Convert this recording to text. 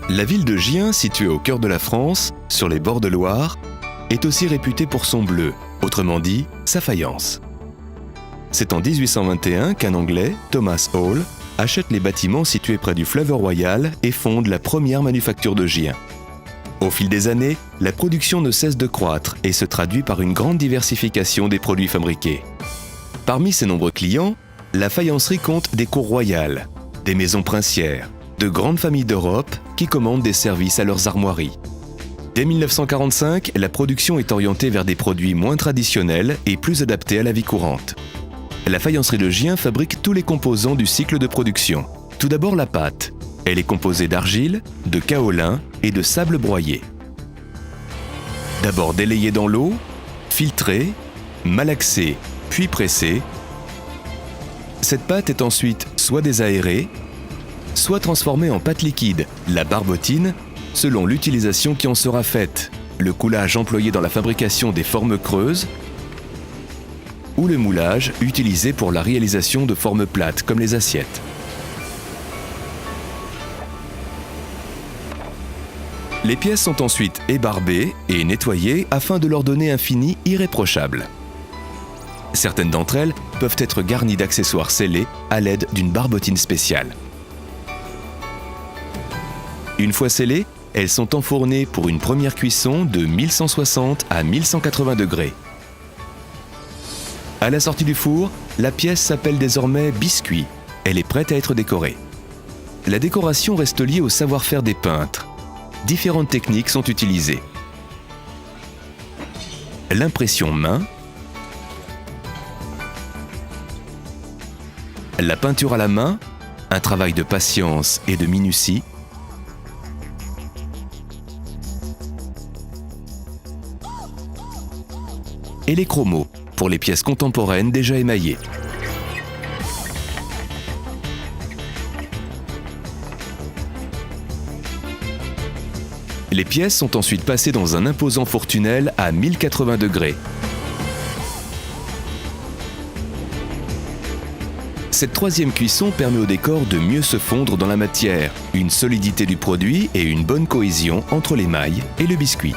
La ville de Gien, située au cœur de la France, sur les bords de Loire, est aussi réputée pour son bleu, autrement dit, sa faïence. C'est en 1821 qu'un Anglais, Thomas Hall, achète les bâtiments situés près du fleuve Royal et fonde la première manufacture de Gien. Au fil des années, la production ne cesse de croître et se traduit par une grande diversification des produits fabriqués. Parmi ses nombreux clients, la faïencerie compte des cours royales, des maisons princières, de grandes familles d'Europe qui commandent des services à leurs armoiries. Dès 1945, la production est orientée vers des produits moins traditionnels et plus adaptés à la vie courante. La faïencerie de Gien fabrique tous les composants du cycle de production. Tout d'abord la pâte. Elle est composée d'argile, de kaolin et de sable broyé. D'abord délayée dans l'eau, filtrée, malaxée, puis pressée. Cette pâte est ensuite soit désaérée, soit transformée en pâte liquide, la barbotine, selon l'utilisation qui en sera faite, le coulage employé dans la fabrication des formes creuses ou le moulage utilisé pour la réalisation de formes plates comme les assiettes. Les pièces sont ensuite ébarbées et nettoyées afin de leur donner un fini irréprochable. Certaines d'entre elles peuvent être garnies d'accessoires scellés à l'aide d'une barbotine spéciale. Une fois scellées, elles sont enfournées pour une première cuisson de 1160 à 1180 degrés. À la sortie du four, la pièce s'appelle désormais biscuit. Elle est prête à être décorée. La décoration reste liée au savoir-faire des peintres. Différentes techniques sont utilisées. L'impression main, la peinture à la main, un travail de patience et de minutie, et les chromos, pour les pièces contemporaines déjà émaillées. Les pièces sont ensuite passées dans un imposant four-tunnel à 1080 degrés. Cette troisième cuisson permet au décor de mieux se fondre dans la matière, une solidité du produit et une bonne cohésion entre l'émail et le biscuit.